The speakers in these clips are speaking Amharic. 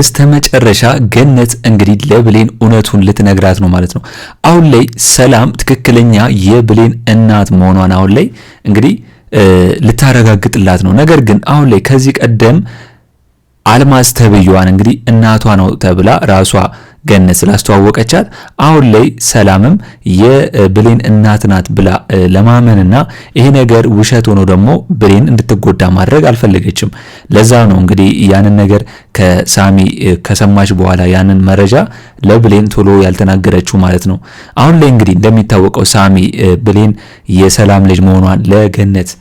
በስተመጨረሻ ገነት እንግዲህ ለብሌን እውነቱን ልትነግራት ነው ማለት ነው። አሁን ላይ ሰላም ትክክለኛ የብሌን እናት መሆኗን አሁን ላይ እንግዲህ ልታረጋግጥላት ነው። ነገር ግን አሁን ላይ ከዚህ ቀደም አልማዝ ተብዩዋን እንግዲህ እናቷ ነው ተብላ ራሷ ገነት ስላስተዋወቀቻት አሁን ላይ ሰላምም የብሌን እናት ናት ብላ ለማመንና ይሄ ነገር ውሸት ሆኖ ደግሞ ብሌን እንድትጎዳ ማድረግ አልፈለገችም። ለዛ ነው እንግዲህ ያንን ነገር ከሳሚ ከሰማች በኋላ ያንን መረጃ ለብሌን ቶሎ ያልተናገረችው ማለት ነው። አሁን ላይ እንግዲህ እንደሚታወቀው ሳሚ ብሌን የሰላም ልጅ መሆኗን ለገነት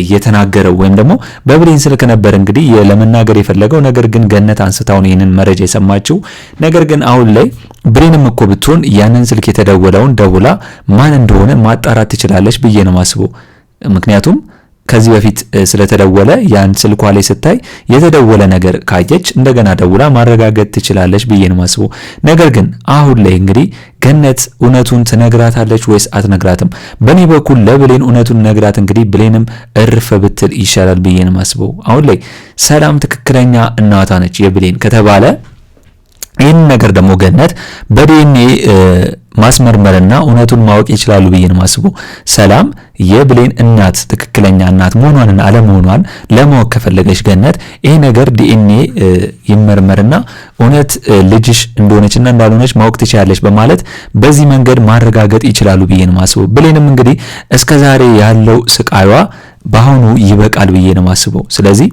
የተናገረው ወይም ደግሞ በብሌን ስልክ ነበር እንግዲህ ለመናገር የፈለገው። ነገር ግን ገነት አንስታው ነው ይሄንን መረጃ የሰማችው። ነገር ግን አሁን ላይ ብሌንም እኮ ብትሆን ያንን ስልክ የተደወለውን ደውላ ማን እንደሆነ ማጣራት ትችላለች ብዬ ነው ማስበው። ምክንያቱም ከዚህ በፊት ስለተደወለ ያን ስልኳ ላይ ስታይ የተደወለ ነገር ካየች እንደገና ደውላ ማረጋገጥ ትችላለች ብዬ ነው ማስበው። ነገር ግን አሁን ላይ እንግዲህ ገነት እውነቱን ትነግራታለች ወይስ አትነግራትም? በኔ በኩል ለብሌን እውነቱን ነግራት እንግዲህ ብሌንም እርፍ ብትል ይሻላል ብዬ ነው ማስበው። አሁን ላይ ሰላም ትክክለኛ እናቷ ነች የብሌን ከተባለ ይህን ነገር ደግሞ ገነት በዲኤንኤ ማስመርመርና እውነቱን ማወቅ ይችላሉ ብዬ ነው ማስበው። ሰላም የብሌን እናት ትክክለኛ እናት መሆኗንና አለመሆኗን ለማወቅ ከፈለገች ገነት ይሄ ነገር ዲኤንኤ ይመርመርና እውነት ልጅሽ እንደሆነችና እንዳልሆነች ማወቅ ትችላለች በማለት በዚህ መንገድ ማረጋገጥ ይችላሉ ብዬ ነው ማስበው። ብሌንም እንግዲህ እስከዛሬ ያለው ስቃይዋ በአሁኑ ይበቃል ብዬ ነው ማስበው። ስለዚህ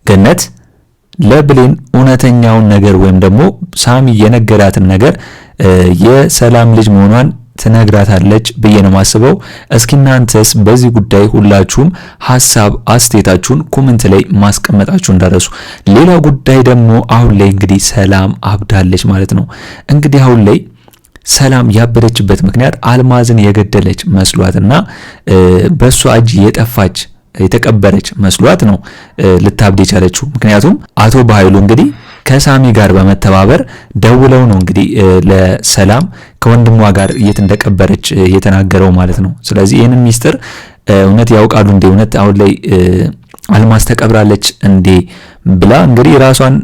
ገነት ለብሌን እውነተኛውን ነገር ወይም ደግሞ ሳሚ የነገራትን ነገር የሰላም ልጅ መሆኗን ትነግራታለች ብዬ ነው ማስበው። እስኪ እናንተስ በዚህ ጉዳይ ሁላችሁም ሐሳብ አስተያየታችሁን ኮሜንት ላይ ማስቀመጣችሁ እንዳረሱ። ሌላው ጉዳይ ደግሞ አሁን ላይ እንግዲህ ሰላም አብዳለች ማለት ነው። እንግዲህ አሁን ላይ ሰላም ያበደችበት ምክንያት አልማዝን የገደለች መስሏትና በሷ እጅ የጠፋች የተቀበረች መስሏት ነው ልታብድ የቻለችው። ምክንያቱም አቶ በኃይሉ እንግዲህ ከሳሚ ጋር በመተባበር ደውለው ነው እንግዲህ ለሰላም ከወንድሟ ጋር የት እንደቀበረች የተናገረው ማለት ነው። ስለዚህ ይህንን ሚስጥር እውነት ያውቃሉ እንዴ? እውነት አሁን ላይ አልማዝ ተቀብራለች እንዴ ብላ እንግዲህ ራሷን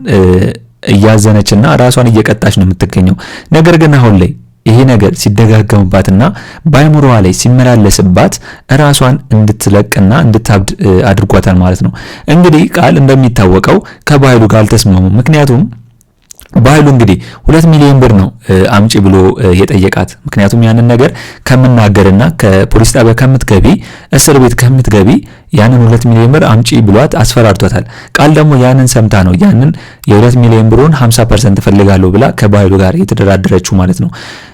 እያዘነችና ራሷን እየቀጣች ነው የምትገኘው። ነገር ግን አሁን ላይ ይሄ ነገር ሲደጋገምባትና በአይምሮዋ ላይ ሲመላለስባት ራሷን እንድትለቅና እንድታብድ አድርጓታል ማለት ነው። እንግዲህ ቃል እንደሚታወቀው ከባህሉ ጋር አልተስማሙም። ምክንያቱም ባህሉ እንግዲህ 2 ሚሊዮን ብር ነው አምጪ ብሎ የጠየቃት። ምክንያቱም ያንን ነገር ከምናገርና ከፖሊስ ጣቢያ ከምትገቢ እስር ቤት ከምትገቢ ያንን 2 ሚሊዮን ብር አምጪ ብሏት አስፈራርቷታል። ቃል ደግሞ ያንን ሰምታ ነው ያንን የ2 ሚሊዮን ብሩን 50% ፈልጋለሁ ብላ ከባህሉ ጋር የተደራደረችው ማለት ነው።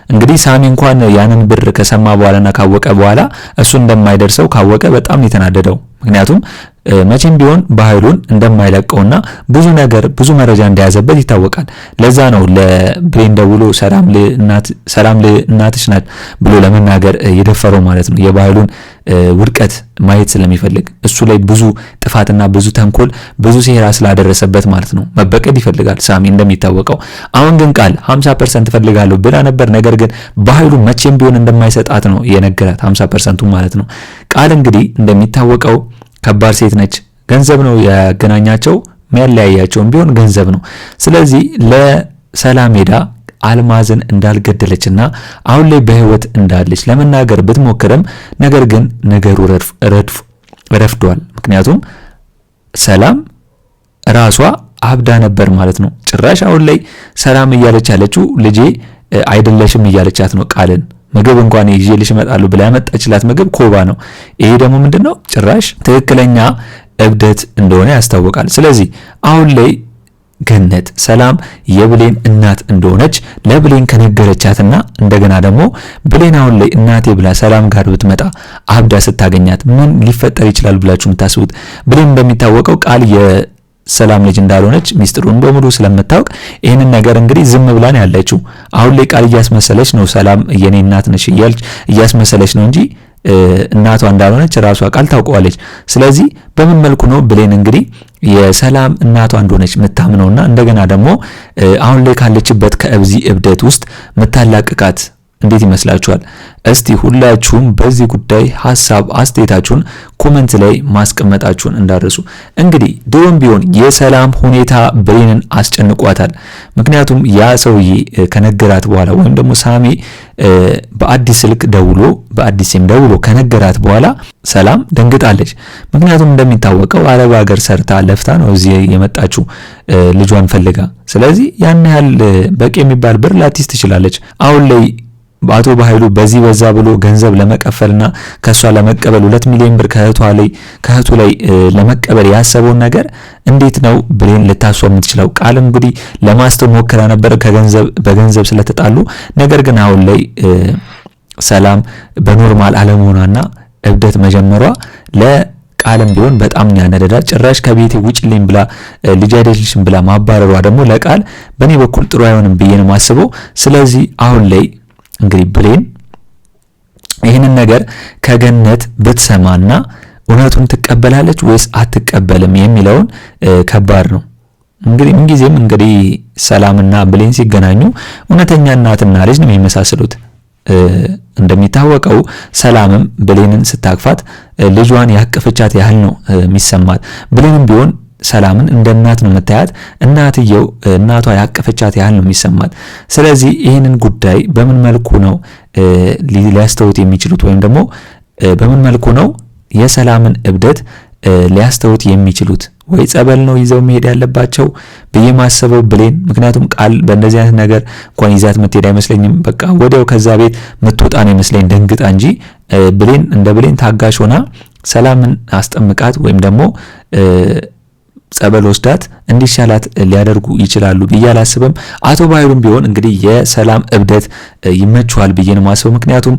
እንግዲህ ሳሚ እንኳን ያንን ብር ከሰማ በኋላና ካወቀ በኋላ እሱ እንደማይደርሰው ካወቀ በጣም የተናደደው። ምክንያቱም መቼም ቢሆን ባህሉን እንደማይለቀውና ብዙ ነገር ብዙ መረጃ እንደያዘበት ይታወቃል። ለዛ ነው ለብሌን ደውሎ ሰላም እናትሽ ናት ብሎ ለመናገር የደፈረው ማለት ነው። የባህሉን ውድቀት ማየት ስለሚፈልግ እሱ ላይ ብዙ ጥፋትና ብዙ ተንኮል ብዙ ሴራ ስላደረሰበት ማለት ነው መበቀል ይፈልጋል ሳሚ እንደሚታወቀው። አሁን ግን ቃል 50% ፈልጋለሁ ብላ ነበር። ነገር ግን ባህሉ መቼም ቢሆን እንደማይሰጣት ነው የነገራት 50% ማለት ነው። ቃል እንግዲህ እንደሚታወቀው ከባድ ሴት ነች። ገንዘብ ነው ያገናኛቸው፣ የሚያለያያቸውም ቢሆን ገንዘብ ነው። ስለዚህ ለሰላም ሄዳ አልማዝን እንዳልገደለችና አሁን ላይ በህይወት እንዳለች ለመናገር ብትሞክርም ነገር ግን ነገሩ ረፍዷል። ምክንያቱም ሰላም ራሷ አብዳ ነበር ማለት ነው። ጭራሽ አሁን ላይ ሰላም እያለች ያለችው ልጄ አይደለሽም እያለቻት ነው ቃልን። ምግብ እንኳን ይዤልሽ እመጣለሁ ብላ ያመጣችላት ምግብ ኮባ ነው። ይሄ ደግሞ ምንድነው? ጭራሽ ትክክለኛ እብደት እንደሆነ ያስታውቃል። ስለዚህ አሁን ላይ ገነት ሰላም የብሌን እናት እንደሆነች ለብሌን ከነገረቻትና እንደገና ደግሞ ብሌን አሁን ላይ እናቴ ብላ ሰላም ጋር ብትመጣ አብዳ ስታገኛት ምን ሊፈጠር ይችላል ብላችሁ የምታስቡት? ብሌን እንደሚታወቀው ቃል ሰላም ልጅ እንዳልሆነች ሚስጥሩን በሙሉ ስለምታውቅ ይሄንን ነገር እንግዲህ ዝም ብላን ያለችው። አሁን ላይ ቃል እያስመሰለች ነው ሰላም የኔ እናት ነሽ እያስመሰለች ነው እንጂ እናቷ እንዳልሆነች ራሷ ቃል ታውቀዋለች። ስለዚህ በምን መልኩ ነው ብሌን እንግዲህ የሰላም እናቷ እንደሆነች የምታምነውና እንደገና ደግሞ አሁን ላይ ካለችበት ከእብዚ እብደት ውስጥ መታላቅቃት እንዴት ይመስላችኋል? እስቲ ሁላችሁም በዚህ ጉዳይ ሐሳብ አስተያየታችሁን ኮሜንት ላይ ማስቀመጣችሁን እንዳረሱ። እንግዲህ ድሮም ቢሆን የሰላም ሁኔታ ብሌንን አስጨንቋታል። ምክንያቱም ያ ሰውዬ ከነገራት በኋላ ወይም ደግሞ ሳሚ በአዲስ ስልክ በአዲስ ሲም ደውሎ ከነገራት በኋላ ሰላም ደንግጣለች። ምክንያቱም እንደሚታወቀው አረብ ሀገር ሰርታ ለፍታ ነው እዚህ የመጣችው ልጇን ፈልጋ። ስለዚህ ያን ያህል በቂ የሚባል ብር ላትይዝ ትችላለች። አሁን ላይ አቶ በኃይሉ በዚህ በዛ ብሎ ገንዘብ ለመቀፈልና ከሷ ለመቀበል 2 ሚሊዮን ብር ከእህቱ ላይ ለመቀበል ያሰበውን ነገር እንዴት ነው ብሌን ልታስወ የምትችለው? ቃል እንግዲህ ለማስተው ሞክራ ነበር በገንዘብ ስለተጣሉ። ነገር ግን አሁን ላይ ሰላም በኖርማል አለመሆኗና እብደት መጀመሯ ቃልም ቢሆን በጣም ያነደዳት። ጭራሽ ከቤቴ ውጭልኝ ብላ ልጅ አይደልሽም ብላ ማባረሯ ደግሞ ለቃል በኔ በኩል ጥሩ አይሆንም ብዬ ነው የማስበው። ስለዚህ አሁን ላይ እንግዲህ ብሌን ይህንን ነገር ከገነት ብትሰማና እውነቱን ትቀበላለች ወይስ አትቀበልም የሚለውን ከባድ ነው። እንግዲህ ምንጊዜም እንግዲህ ሰላምና ብሌን ሲገናኙ እውነተኛ እናትና ልጅ ነው የሚመሳሰሉት። እንደሚታወቀው ሰላምም ብሌንን ስታቅፋት ልጇን ያቀፈቻት ያህል ነው የሚሰማት። ብሌንም ቢሆን ሰላምን እንደ እናት ነው የምታያት። እናትየው እናቷ ያቀፈቻት ያህል ነው የሚሰማት። ስለዚህ ይህንን ጉዳይ በምን መልኩ ነው ሊያስተውት የሚችሉት ወይም ደግሞ በምን መልኩ ነው የሰላምን እብደት ሊያስተውት የሚችሉት? ወይ ጸበል ነው ይዘው መሄድ ያለባቸው ብዬ ማሰበው ብሌን። ምክንያቱም ቃል በእንደዚህ አይነት ነገር እንኳን ይዛት የምትሄድ አይመስለኝም። በቃ ወዲያው ከዛ ቤት ምትወጣ ነው ይመስለኝ ደንግጣ እንጂ ብሌን እንደ ብሌን ታጋሽ ሆና ሰላምን አስጠምቃት ወይም ደግሞ ጸበል ወስዳት እንዲሻላት ሊያደርጉ ይችላሉ ብዬ አላስብም። አቶ በኃይሉም ቢሆን እንግዲህ የሰላም እብደት ይመችዋል ብዬ ነው ማስበው። ምክንያቱም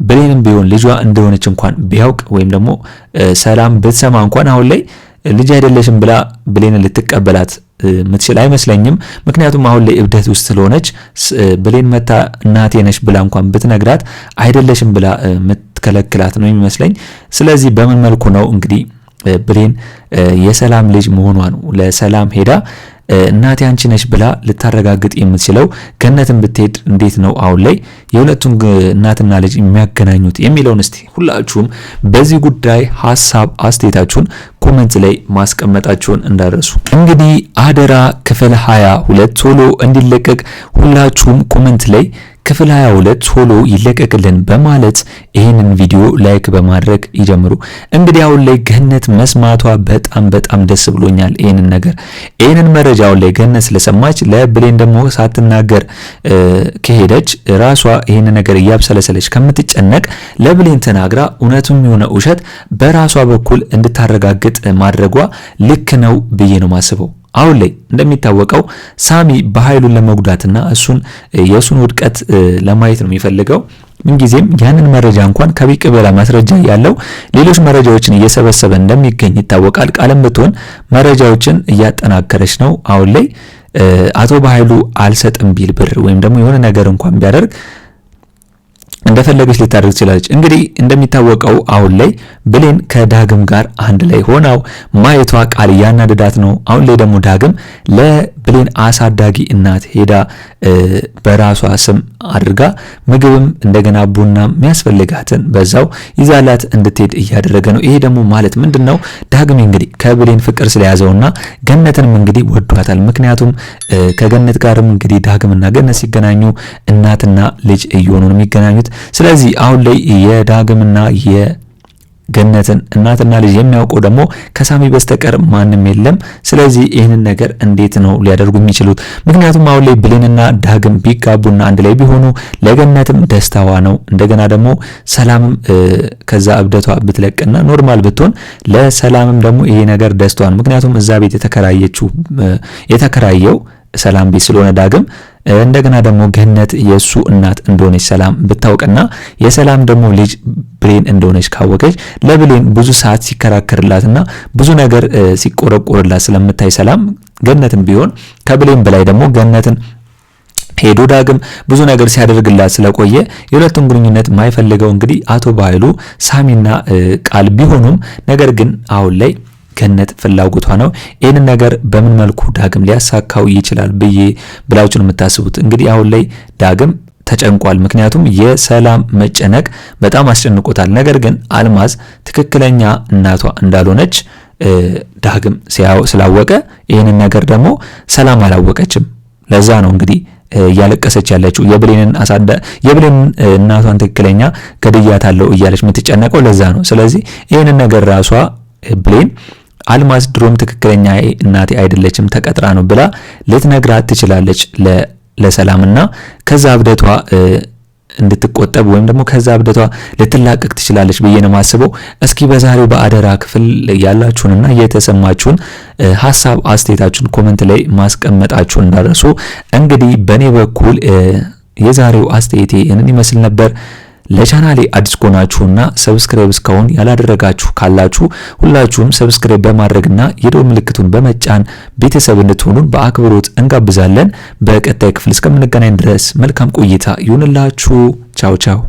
ብሌንም ቢሆን ልጇ እንደሆነች እንኳን ቢያውቅ ወይም ደግሞ ሰላም ብትሰማ እንኳን አሁን ላይ ልጅ አይደለሽም ብላ ብሌንን ልትቀበላት ምትችል አይመስለኝም። ምክንያቱም አሁን ላይ እብደት ውስጥ ስለሆነች ብሌን መታ እናቴ ነሽ ብላ እንኳን ብትነግራት አይደለሽም ብላ ምትከለክላት ነው የሚመስለኝ። ስለዚህ በምን መልኩ ነው እንግዲህ ብሌን የሰላም ልጅ መሆኗን ለሰላም ሄዳ እናቴ አንቺ ነሽ ብላ ልታረጋግጥ የምትችለው? ገነትን ብትሄድ እንዴት ነው አሁን ላይ የሁለቱን እናትና ልጅ የሚያገናኙት የሚለውን እስቲ ሁላችሁም በዚህ ጉዳይ ሐሳብ አስተያየታችሁን ኮሜንት ላይ ማስቀመጣችሁን እንዳረሱ። እንግዲህ አደራ ክፍል 22 ቶሎ እንዲለቀቅ ሁላችሁም ኮሜንት ላይ ክፍል 22 ቶሎ ይለቀቅልን በማለት ይህንን ቪዲዮ ላይክ በማድረግ ይጀምሩ። እንግዲህ አሁን ላይ ገነት መስማቷ በጣም ደስ ብሎኛል። ይህንን መረጃ አሁን ላይ ገነት ስለሰማች ለብሌን ደግሞ ሳትናገር ከሄደች ራሷ ይህን ነገር እያብሰለሰለች ከምትጨነቅ ለብሌን ተናግራ እውነቱም የሆነ ውሸት በራሷ በኩል እንድታረጋግጥ ማድረጓ ልክ ነው ብዬ ነው ማስበው። አሁን ላይ እንደሚታወቀው ሳሚ በኃይሉን ለመጉዳትና የእሱን ውድቀት ለማየት ነው የሚፈልገው። ምንጊዜም ያንን መረጃ እንኳን ከቢቅ በላ ማስረጃ ያለው ሌሎች መረጃዎችን እየሰበሰበ እንደሚገኝ ይታወቃል። ቃልም ብትሆን መረጃዎችን እያጠናከረች ነው። አሁን ላይ አቶ በኃይሉ አልሰጥም ቢል ብር ወይም ደግሞ የሆነ ነገር እንኳን ቢያደርግ እንደፈለገች ልታደርግ ትችላለች። እንግዲህ እንደሚታወቀው አሁን ላይ ብሌን ከዳግም ጋር አንድ ላይ ሆናው ማየቷ ቃል ያናደዳት ነው። አሁን ላይ ደግሞ ዳግም ለብሌን አሳዳጊ እናት ሄዳ በራሷ ስም አድርጋ ምግብም እንደገና ቡና የሚያስፈልጋትን በዛው ይዛላት እንድትሄድ እያደረገ ነው። ይሄ ደግሞ ማለት ምንድነው? ዳግም እንግዲህ ከብሌን ፍቅር ስለያዘውና ገነትንም እንግዲህ ወዷታል። ምክንያቱም ከገነት ጋርም እንግዲህ ዳግምና ገነት ሲገናኙ እናትና ልጅ እየሆኑ ነው የሚገናኙት። ስለዚህ አሁን ላይ የዳግምና የገነትን እናትና ልጅ የሚያውቀው ደግሞ ከሳሚ በስተቀር ማንም የለም። ስለዚህ ይህንን ነገር እንዴት ነው ሊያደርጉ የሚችሉት? ምክንያቱም አሁን ላይ ብሌንና ዳግም ቢጋቡና አንድ ላይ ቢሆኑ ለገነትም ደስታዋ ነው። እንደገና ደግሞ ሰላምም ከዛ እብደቷ ብትለቅና ኖርማል ብትሆን ለሰላምም ደግሞ ይሄ ነገር ደስታዋ ነው። ምክንያቱም እዛ ቤት የተከራየው ሰላም ቤት ስለሆነ ዳግም እንደገና ደግሞ ገነት የሱ እናት እንደሆነች ሰላም ብታውቅና የሰላም ደግሞ ልጅ ብሌን እንደሆነች ካወቀች ለብሌን ብዙ ሰዓት ሲከራከርላትና ብዙ ነገር ሲቆረቆርላት ስለምታይ ሰላም ገነትን ቢሆን ከብሌን በላይ ደግሞ ገነትን ሄዶ ዳግም ብዙ ነገር ሲያደርግላት ስለቆየ የሁለቱን ግንኙነት ማይፈልገው እንግዲህ አቶ በኃይሉ ሳሚና ቃል ቢሆኑም ነገር ግን አሁን ላይ ገነት ፍላጎቷ ነው። ይህንን ነገር በምን መልኩ ዳግም ሊያሳካው ይችላል ብላችሁ ነው የምታስቡት? እንግዲህ አሁን ላይ ዳግም ተጨንቋል። ምክንያቱም የሰላም መጨነቅ በጣም አስጨንቆታል። ነገር ግን አልማዝ ትክክለኛ እናቷ እንዳልሆነች ዳግም ስላወቀ ይህንን ነገር ደግሞ ሰላም አላወቀችም። ለዛ ነው እንግዲህ እያለቀሰች ያለችው የብሌንን እናቷን ትክክለኛ ገድያታለሁ እያለች የምትጨነቀው ለዛ ነው። ስለዚህ ይህንን ነገር ራሷ ብሌን አልማዝ ድሮም ትክክለኛ እናቴ አይደለችም ተቀጥራ ነው ብላ ልትነግራት ትችላለች ለሰላምና ከዛ እብደቷ እንድትቆጠብ ወይም ደግሞ ከዛ እብደቷ ልትላቀቅ ትችላለች ብዬ ነው የማስበው። እስኪ በዛሬው በአደራ ክፍል ያላችሁንና የተሰማችሁን ሐሳብ አስተያየታችሁን ኮሜንት ላይ ማስቀመጣችሁን እንዳትረሱ። እንግዲህ በኔ በኩል የዛሬው አስተያየቴ ይህንን ይመስል ነበር። ለቻናሌ አዲስ ከሆናችሁና ሰብስክራይብ እስካሁን ያላደረጋችሁ ካላችሁ ሁላችሁም ሰብስክራይብ በማድረግና የደወል ምልክቱን በመጫን ቤተሰብ እንድትሆኑን በአክብሮት እንጋብዛለን። በቀጣይ ክፍል እስከምንገናኝ ድረስ መልካም ቆይታ ይሁንላችሁ። ቻው ቻው።